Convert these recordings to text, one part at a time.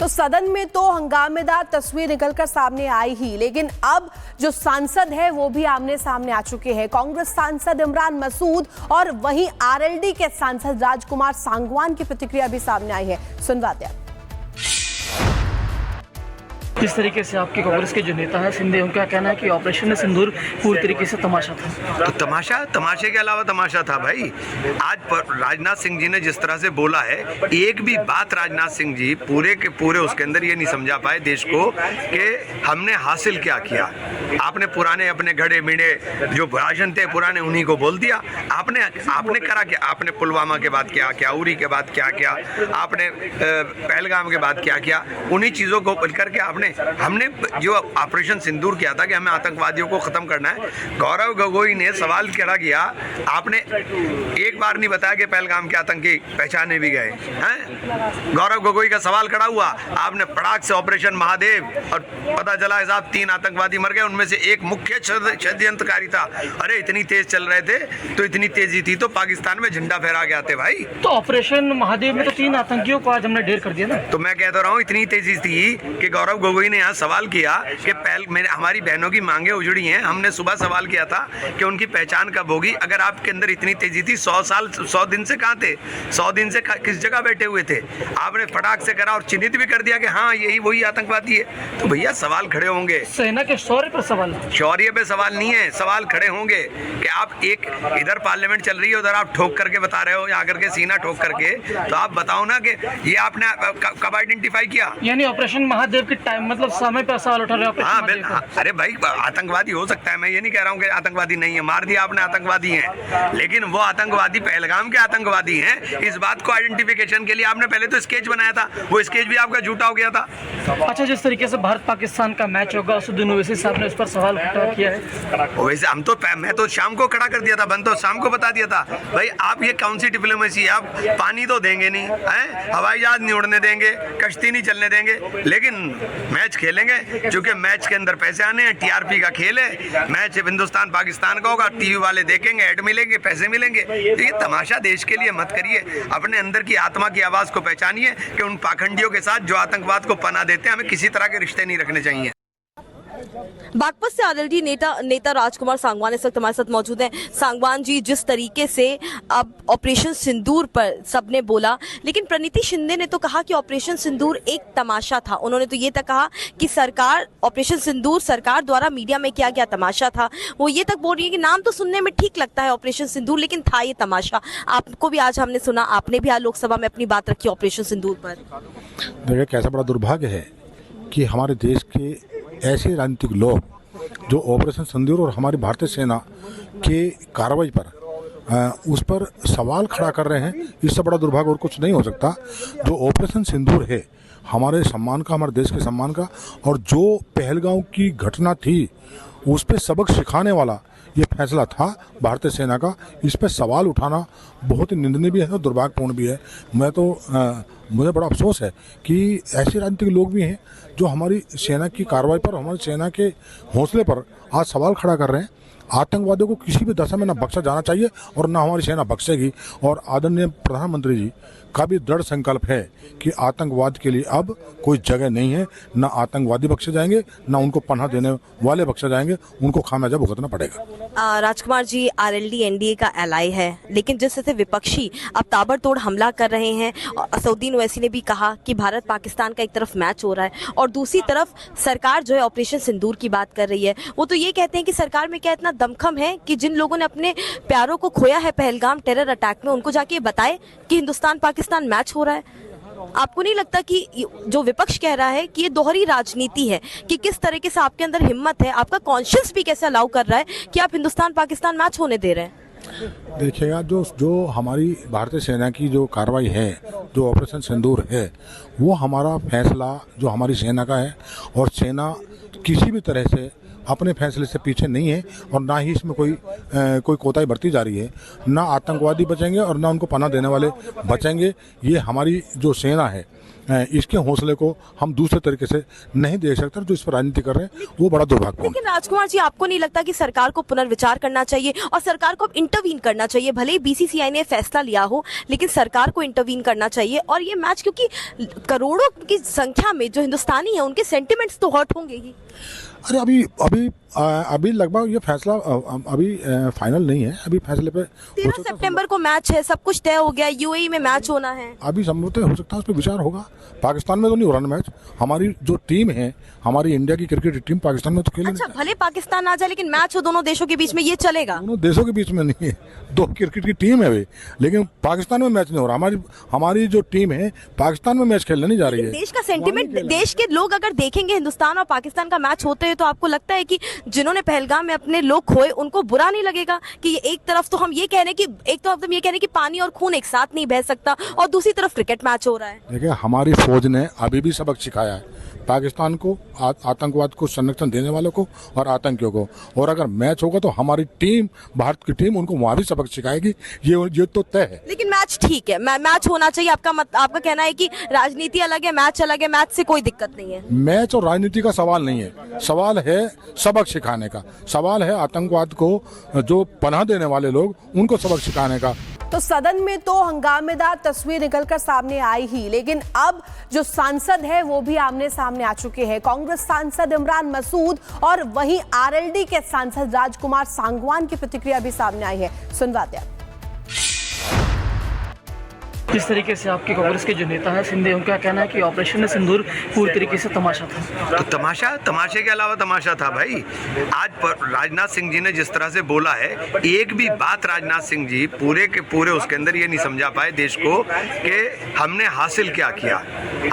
तो सदन में तो हंगामेदार तस्वीर निकलकर सामने आई ही, लेकिन अब जो सांसद है वो भी आमने सामने आ चुके हैं। कांग्रेस सांसद इमरान मसूद और वहीं आरएलडी के सांसद राजकुमार सांगवान की प्रतिक्रिया भी सामने आई है। सुनवाते हैं। किस तरीके से आपके कांग्रेस के जो नेता हैं सिंधे, उनका कहना है कि ऑपरेशन सिंदूर पूरी तरीके से तमाशा था। तो तमाशे के अलावा तमाशा था भाई। आज राजनाथ सिंह जी ने जिस तरह से बोला है, एक भी बात राजनाथ सिंह जी पूरे के पूरे उसके अंदर ये नहीं समझा पाए देश को कि हमने हासिल क्या किया। आपने पुराने अपने घड़े मिड़े जो भाषण थे पुराने उन्हीं को बोल दिया। आपने करा क्या? आपने पुलवामा के बाद क्या किया, उरी के बाद क्या किया, आपने पहलगाम के बाद क्या किया, उन्हीं चीज़ों को करके हमने जो ऑपरेशन सिंदूर किया था कि हमें आतंकवादियों को खत्म करना है। गौरव गोगोई ने सवाल खड़ा किया, आपने एक बार नहीं बताया कि पहलगाम के आतंकी पहचाने भी गए हैं। गौरव गोगोई का सवाल खड़ा हुआ, आपने पड़ाक से ऑपरेशन महादेव और पता चला है साहब 3 आतंकवादी मर गए, उनमें से एक मुख्य षड्यंत्रकारी था। अरे इतनी तेज चल रहे थे तो इतनी तेजी थी तो पाकिस्तान में झंडा फहरा के आते भाई। तो ऑपरेशन महादेव में तो 3 आतंकियों को आज हमने ढेर कर दिया ना। तो मैं कहता रहा हूँ इतनी तेजी थी कि गौरव गोगोई ने यहाँ सवाल किया कि हमारी बहनों की मांगे उजड़ी हैं। हमने सुबह सवाल किया था कि उनकी पहचान कब होगी। अगर आपके अंदर इतनी तेजी थी, 100 दिन से कहाँ थे? 100 दिन से किस जगह बैठे हुए थे? आपने फटाक से करा और चिन्हित भी कर दिया कि हाँ यही वही आतंकवादी है। तो भैया सवाल खड़े होंगे। सेना के शौर्य पर सवाल, शौर्य पे सवाल नहीं है, सवाल खड़े होंगे कि आप एक इधर पार्लियामेंट चल रही है, उधर आप ठोक करके बता रहे हो, आकर के सीना ठोक करके। तो आप बताओ ना कि ये आपने कब आइडेंटिफाई किया? यानी ऑपरेशन महादेव के टाइम मतलब समय पर सवाल उठा रहे हो। हाँ, अरे भाई आतंकवादी हो सकता है, मैं ये नहीं कह रहा हूँ कि आतंकवादी नहीं है, मार दिया आपने आतंकवादी हैं, लेकिन वो आतंकवादी पहलगाम के आतंकवादी हैं। इस बात को आइडेंटिफिकेशन के लिए आपने पहले तो स्केच बनाया था, वो स्केच भी आपका झूठा हो गया था। अच्छा, जिस तरीके से भारत पाकिस्तान का मैच होगा असदुद्दीन ओवैसी साहब ने उस पर सवाल उठा किया है। वैसे मैं तो शाम को खड़ा कर दिया था, बंद तो शाम को बता दिया था भाई आप ये कौन सी डिप्लोमेसी है? आप पानी तो देंगे नहीं है, हवाई जहाज नहीं उड़ने देंगे, कश्ती नहीं चलने देंगे, लेकिन मैच खेलेंगे क्योंकि मैच के अंदर पैसे आने हैं। टीआरपी का खेल है, मैच हिंदुस्तान पाकिस्तान का होगा, टीवी वाले देखेंगे, ऐड मिलेंगे, पैसे मिलेंगे। तो ये तमाशा देश के लिए मत करिए, अपने अंदर की आत्मा की आवाज को पहचानिए कि उन पाखंडियों के साथ जो आतंकवाद को पनाह देते हैं हमें किसी तरह के रिश्ते नहीं रखने चाहिए। बागपत से आरएलडी नेता राजकुमार सांगवान इस वक्त हमारे साथ मौजूद हैं। सांगवान जी, जिस तरीके से अब ऑपरेशन सिंदूर पर सबने बोला, लेकिन प्रणीति शिंदे ने तो कहा कि ऑपरेशन सिंदूर एक तमाशा था। उन्होंने तो ये तक कहा कि सरकार ऑपरेशन सिंदूर सरकार द्वारा मीडिया में किया गया तमाशा था। वो ये तक बोल रही है कि नाम तो सुनने में ठीक लगता है ऑपरेशन सिंदूर, लेकिन था ये तमाशा। आपको भी आज हमने सुना, आपने भी आज लोकसभा में अपनी बात रखी ऑपरेशन सिंदूर पर। देखिए कैसा बड़ा दुर्भाग्य है कि हमारे देश के ऐसे राजनीतिक लोग जो ऑपरेशन सिंदूर और हमारी भारतीय सेना के कार्रवाई पर उस पर सवाल खड़ा कर रहे हैं। इससे बड़ा दुर्भाग्य और कुछ नहीं हो सकता। जो ऑपरेशन सिंदूर है हमारे सम्मान का, हमारे देश के सम्मान का, और जो पहलगाम की घटना थी उस पर सबक सिखाने वाला ये फैसला था भारतीय सेना का। इस पर सवाल उठाना बहुत ही निंदनीय भी है और दुर्भाग्यपूर्ण भी है। मुझे बड़ा अफसोस है कि ऐसे राजनीतिक लोग भी हैं जो हमारी सेना की कार्रवाई पर, हमारी सेना के हौसले पर आज सवाल खड़ा कर रहे हैं। आतंकवादियों को किसी भी दशा में न बख्शा जाना चाहिए और न हमारी सेना बख्शेगी। और आदरणीय प्रधानमंत्री जी का भी दृढ़ संकल्प है कि आतंकवाद के लिए अब कोई जगह नहीं है। न आतंकवादी बख्शे जाएंगे, न उनको पनाह देने वाले बख्शे जाएंगे, उनको खामियाजा भुगतना पड़ेगा। राजकुमार जी, आरएलडी एनडीए का एलाई है, लेकिन जिस तरह से विपक्षी अब ताबड़तोड़ हमला कर रहे हैं, असदुद्दीन ओवैसी ने भी कहा कि भारत पाकिस्तान का एक तरफ मैच हो रहा है और दूसरी तरफ सरकार जो है ऑपरेशन सिंदूर की बात कर रही है। वो तो ये कहते हैं कि सरकार में क्या इतना दमखम है कि जिन लोगों ने अपने प्यारों को खोया है पहलगाम टेरर अटैक में, उनको जाके बताए कि हिंदुस्तान पाकिस्तान मैच हो रहा है। आपको नहीं लगता कि जो विपक्ष कह रहा है कि ये दोहरी राजनीति है, कि किस तरीके से आपके अंदर हिम्मत है, आपका कॉन्शियस भी कैसे अलाउ कर रहा है कि आप हिंदुस्तान पाकिस्तान मैच होने दे रहे हैं? देखिएगा, जो हमारी भारतीय सेना की जो कार्रवाई है, जो ऑपरेशन सिंदूर है, वो हमारा फैसला जो हमारी सेना का है, और सेना किसी भी तरह से अपने फैसले से पीछे नहीं है और ना ही इसमें कोई कोताही बरती जा रही है। ना आतंकवादी बचेंगे और ना उनको पनाह देने वाले बचेंगे। ये हमारी जो सेना है इसके हौसले को हम दूसरे तरीके से नहीं देख सकते। जो इस पर राजनीति कर रहे हैं वो बड़ा दुर्भाग्यपूर्ण। लेकिन राजकुमार जी, आपको नहीं लगता कि सरकार को पुनर्विचार करना चाहिए और सरकार को अब इंटरवीन करना चाहिए? भले ही बीसीसीआई ने फैसला लिया हो, लेकिन सरकार को इंटरवीन करना चाहिए। और ये मैच, क्योंकि करोड़ों की संख्या में जो हिंदुस्तानी है उनके सेंटिमेंट्स तो हर्ट होंगे ही। अरे अभी लगभग ये फैसला अभी फाइनल नहीं है। अभी फैसले पे 13 सितंबर को मैच है, सब कुछ तय हो गया, यूएई में मैच होना है। अभी संभवतः हो सकता है उस पर विचार होगा। पाकिस्तान में तो नहीं हो रहा ना मैच। हमारी जो टीम है, हमारी इंडिया की क्रिकेट टीम पाकिस्तान में तो खेले। अच्छा, भले पाकिस्तान आ जाए लेकिन मैच हो दोनों देशों के बीच में, ये चलेगा? दोनों देशों के बीच में नहीं है, दो क्रिकेट की टीम है वे, लेकिन पाकिस्तान में मैच नहीं हो रहा। हमारी जो टीम है पाकिस्तान में मैच खेलने नहीं जा रही है। देश का सेंटिमेंट, देश के लोग अगर देखेंगे हिंदुस्तान और पाकिस्तान का मैच होते हुए, तो आपको लगता है कि जिन्होंने पहलगाम में अपने लोग खोए उनको बुरा नहीं लगेगा कि एक तरफ हम ये कह रहे हैं कि पानी और खून एक साथ नहीं बह सकता और दूसरी तरफ क्रिकेट मैच हो रहा है? देखिए, हमारी फौज ने अभी भी सबक सिखाया है पाकिस्तान को, आतंकवाद को संरक्षण देने वालों को और आतंकियों को। और अगर मैच होगा तो हमारी टीम, भारत की टीम, उनको वहां भी सबक सिखाएगी। ये तो तय है। लेकिन मैच ठीक है, मैच होना चाहिए। आपका कहना है कि राजनीति अलग है, मैच अलग है, मैच से कोई दिक्कत नहीं है? मैच और राजनीति का सवाल नहीं है, सवाल है सबक सिखाने का। सवाल है आतंकवाद को जो पनाह देने वाले लोग, उनको सबक सिखाने का। तो सदन में तो हंगामेदार तस्वीर निकलकर सामने आई ही, लेकिन अब जो सांसद है वो भी आमने सामने आ चुके हैं। कांग्रेस सांसद इमरान मसूद और वहीं आरएलडी के सांसद राजकुमार सांगवान की प्रतिक्रिया भी सामने आई है। सुनवाते हैं। जिस तरीके से आपके कांग्रेस के जो नेता हैं सिंधे, उनका कहना है कि ऑपरेशन सिंदूर पूरी तरीके से तमाशा था। तो तमाशे के अलावा तमाशा था भाई। आज राजनाथ सिंह जी ने जिस तरह से बोला है, एक भी बात राजनाथ सिंह जी पूरे के पूरे उसके अंदर ये नहीं समझा पाए देश को कि हमने हासिल क्या किया।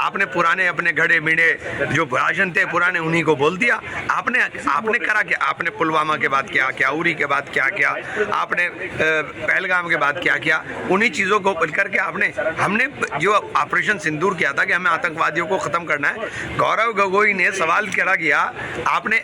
आपने पुराने अपने घड़े मिड़े जो भाषण थे पुराने, उन्हीं को बोल दिया। आपने करा क्या? आपने पुलवामा के बाद क्या किया, उरी के बाद क्या किया, आपने पहलगाम के बाद क्या किया, उन्हीं चीज़ों को करके हमने जो ऑपरेशन सिंदूर किया था कि हमें आतंकवादियों को खत्म करना है। गौरव गोगोई ने सवाल खड़ा किया, आपने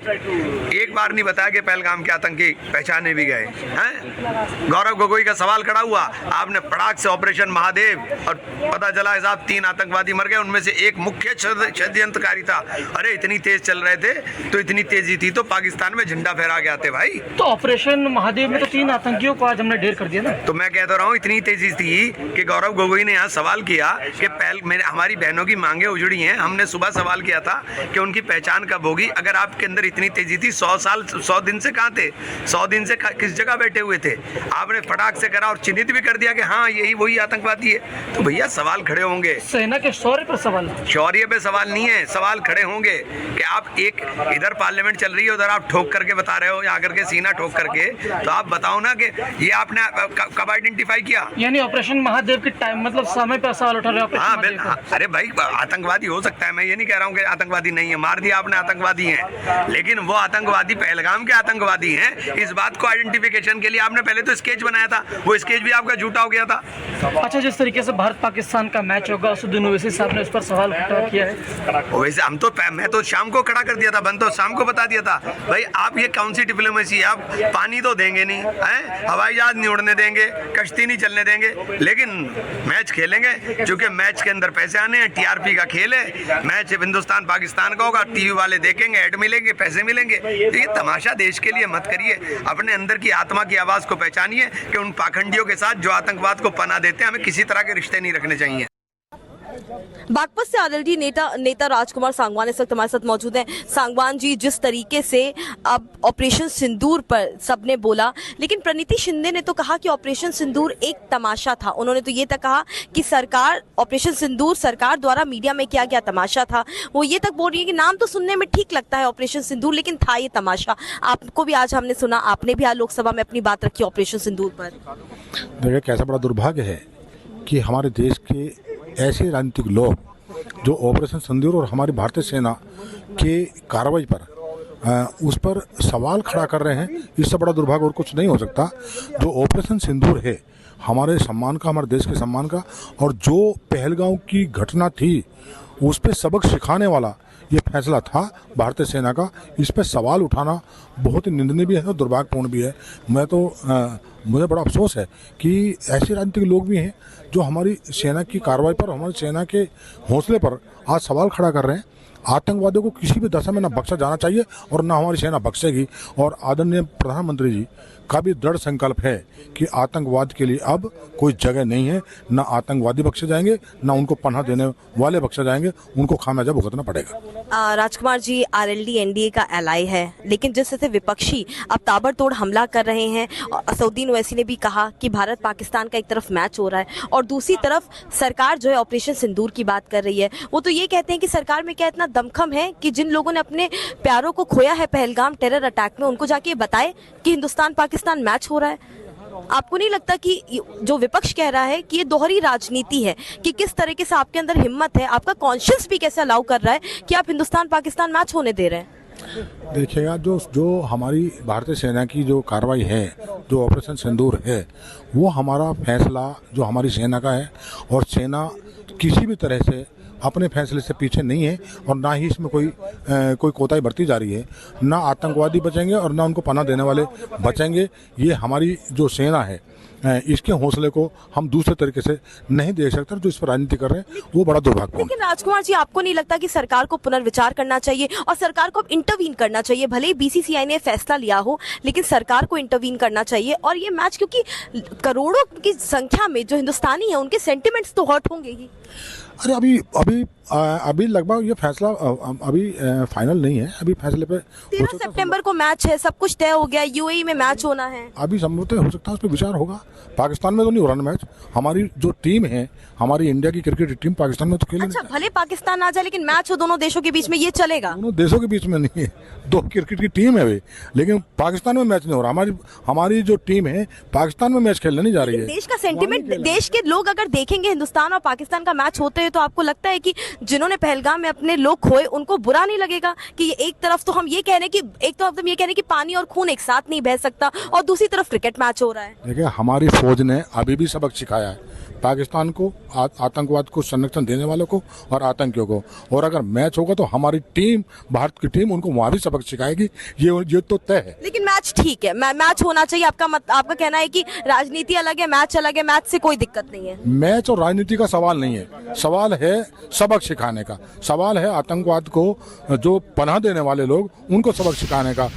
एक बार नहीं बताया कि पहलगाम के आतंकी पहचाने भी गए हैं। गौरव गोगोई का सवाल खड़ा हुआ, आपने पड़ाक से ऑपरेशन महादेव, और पता चला है साहब 3 आतंकवादी मर गए, उनमें से एक मुख्य षड्यंत्रकारी था। अरे इतनी तेज चल रहे थे, तो इतनी तेजी थी तो पाकिस्तान में झंडा फहरा के आते भाई। तो ऑपरेशन महादेव में तो 3 आतंकियों को आज हमने ढेर कर दिया ना। तो मैं कहता रहा हूँ इतनी तेजी थी कि गौरव गोगोई ने यहाँ सवाल किया कि हमारी बहनों की मांगे उजड़ी हैं। हमने सुबह सवाल किया था कि उनकी पहचान कब होगी। अगर आपके अंदर इतनी तेजी थी, 100 दिन से कहाँ थे? 100 दिन से किस जगह बैठे हुए थे? आपने फटाक से करा और चिन्हित भी कर दिया कि हाँ यही वही आतंकवादी है। तो भैया सवाल खड़े होंगे। सेना के शौर्य पर सवाल, शौर्य पे सवाल नहीं है, सवाल खड़े होंगे कि आप एक इधर पार्लियामेंट चल रही है, उधर आप ठोक करके बता रहे हो, या करके सीना ठोक करके। तो आप बताओ ना कि ये आपने कब आइडेंटिफाई किया? यानी ऑपरेशन महादेव के टाइम, मतलब समय पर सवाल उठा रहे हो? हाँ, अरे भाई आतंकवादी हो सकता है, मैं ये नहीं कह रहा हूँ कि आतंकवादी नहीं है। मार दिया आपने, आतंकवादी हैं, लेकिन वो आतंकवादी पहलगाम के आतंकवादी हैं। इस बात को आइडेंटिफिकेशन के लिए आपने पहले तो स्केच बनाया था, वो स्केच भी आपका झूठा हो गया था। अच्छा, जिस तरीके से भारत पाकिस्तान का मैच होगा, असदुद्दीन ओवैसी साहब ने उस पर सवाल उठा किया है। वैसे मैं तो शाम को खड़ा कर दिया था, बंद तो शाम को बता दिया था भाई आप ये कौन सी डिप्लोमेसी है? आप पानी तो देंगे नहीं हैं, हवाई जहाज नहीं उड़ने देंगे, कश्ती नहीं चलने देंगे, लेकिन मैच खेलेंगे। क्योंकि मैच के अंदर पैसे आने हैं, टीआरपी का खेल है। मैच हिंदुस्तान पाकिस्तान का होगा, टीवी वाले देखेंगे, ऐड मिलेंगे, पैसे मिलेंगे। तो ये तमाशा देश के लिए मत करिए। अपने अंदर की आत्मा की आवाज को पहचानिए कि उन पाखंडियों के साथ जो आतंकवाद को पनाह देते हैं, हमें किसी तरह के रिश्ते नहीं रखने चाहिए। बागपत से आरएलडी नेता राजकुमार सांगवान इस वक्त हमारे साथ मौजूद हैं। सांगवान जी, जिस तरीके से अब ऑपरेशन सिंदूर पर सबने बोला, लेकिन प्रणीति शिंदे ने तो कहा कि ऑपरेशन सिंदूर एक तमाशा था। उन्होंने तो ये तक कहा कि ऑपरेशन सिंदूर सरकार द्वारा मीडिया में किया गया तमाशा था। वो ये तक बोल रही है कि नाम तो सुनने में ठीक लगता है ऑपरेशन सिंदूर, लेकिन था ये तमाशा। आपको भी आज हमने सुना, आपने भी आज लोकसभा में अपनी बात रखी ऑपरेशन सिंदूर पर। देखिए, कैसा बड़ा दुर्भाग्य है कि हमारे देश के ऐसे राजनीतिक लोग जो ऑपरेशन सिंदूर और हमारी भारतीय सेना के कार्रवाई पर उस पर सवाल खड़ा कर रहे हैं। इससे बड़ा दुर्भाग्य और कुछ नहीं हो सकता। जो ऑपरेशन सिंदूर है हमारे सम्मान का, हमारे देश के सम्मान का, और जो पहलगाम की घटना थी उस पर सबक सिखाने वाला ये फैसला था भारतीय सेना का। इस पर सवाल उठाना बहुत ही निंदनीय भी है और दुर्भाग्यपूर्ण भी है। मुझे बड़ा अफसोस है कि ऐसे राजनीतिक लोग भी हैं जो हमारी सेना की कार्रवाई पर, हमारी सेना के हौसले पर आज सवाल खड़ा कर रहे हैं। आतंकवादियों को किसी भी दशा में ना बख्शा जाना चाहिए और ना हमारी सेना बख्शेगी। और आदरणीय प्रधानमंत्री जी का भी दृढ़ संकल्प है कि आतंकवाद के लिए अब कोई जगह नहीं है। ना आतंकवादी बख्शे जाएंगे, ना उनको पनाह देने वाले बख्शे जाएंगे। उनको खामियाजा भुगतना पड़ेगा। राजकुमार जी, आरएलडी एनडीए का एलाई है, लेकिन जिस तरह से विपक्षी अब ताबड़तोड़ हमला कर रहे हैं, और असदुद्दीन ओवैसी ने भी कहा कि भारत पाकिस्तान का एक तरफ मैच हो रहा है और दूसरी तरफ सरकार जो है ऑपरेशन सिंदूर की बात कर रही है। वो तो ये कहते हैं कि सरकार में क्या इतना दमखम है कि जिन लोगों ने अपने प्यारों को खोया है पहलगाम टेरर अटैक में, उनको जाके बताए कि हिंदुस्तान पाकिस्तान मैच हो रहा है। आपको नहीं लगता कि जो विपक्ष कह रहा है कि ये दोहरी राजनीति है, कि किस तरीके से आपके अंदर हिम्मत है, आपका कॉन्शियस भी कैसे अलाउ कर रहा है कि आप हिंदुस्तान पाकिस्तान मैच होने दे रहे हैं? देखिएगा, जो हमारी भारतीय सेना की जो कार्रवाई है, जो ऑपरेशन सिंदूर है, वो हमारा फैसला जो हमारी सेना का है। और सेना किसी भी तरह से अपने फैसले से पीछे नहीं है और ना ही इसमें कोई कोताही बरती जा रही है। ना आतंकवादी बचेंगे और ना उनको पनाह देने वाले बचेंगे। ये हमारी जो सेना है, इसके हौसले को हम दूसरे तरीके से नहीं देख सकते। जो इस पर राजनीति कर रहे हैं वो बड़ा दुर्भाग्यपूर्ण। लेकिन राजकुमार जी, आपको नहीं लगता कि सरकार को पुनर्विचार करना चाहिए और सरकार को इंटरवीन करना चाहिए? भले ही बीसीसीआई ने फैसला लिया हो, लेकिन सरकार को इंटरवीन करना चाहिए। और ये मैच, क्योंकि करोड़ों की संख्या में जो हिंदुस्तानी है उनके सेंटिमेंट्स तो हर्ट होंगे ही। अरे अभी लगभग ये फैसला अभी फाइनल नहीं है। अभी फैसले पे 13 सितंबर को मैच है, सब कुछ तय हो गया, यूएई में मैच होना है। अभी संभवतः हो सकता है उस पर विचार होगा। पाकिस्तान में तो नहीं हो रहा मैच। हमारी जो टीम है, हमारी इंडिया की क्रिकेट टीम पाकिस्तान में तो खेल अच्छा, भले पाकिस्तान आ जाए लेकिन मैच हो दोनों देशों के बीच में, ये चलेगा? दोनों देशों के बीच में नहीं है, दो क्रिकेट की टीम है वे, लेकिन पाकिस्तान में मैच नहीं हो रहा। हमारी जो टीम है पाकिस्तान में मैच खेलने नहीं जा रही है। देश का सेंटिमेंट, देश के लोग अगर देखेंगे हिंदुस्तान और पाकिस्तान का मैच होते हैं, तो आपको लगता है कि जिन्होंने पहलगाम में अपने लोग खोए उनको बुरा नहीं लगेगा कि एक तरफ तो हम ये कह रहे हैं कि पानी और खून एक साथ नहीं बह सकता और दूसरी तरफ क्रिकेट मैच हो रहा है? देखिए, हमारी फौज ने अभी भी सबक सिखाया है पाकिस्तान को, आतंकवाद को संरक्षण देने वालों को और आतंकियों को। और अगर मैच होगा तो हमारी टीम, भारत की टीम, उनको वहां भी सबक सिखाएगी। ये तो तय है। लेकिन मैच ठीक है, मैच होना चाहिए। आपका कहना है कि राजनीति अलग है, मैच अलग है, मैच से कोई दिक्कत नहीं है। मैच और राजनीति का सवाल नहीं है, सवाल है सबक सिखाने का। सवाल है आतंकवाद को जो पनाह देने वाले लोग, उनको सबक सिखाने का।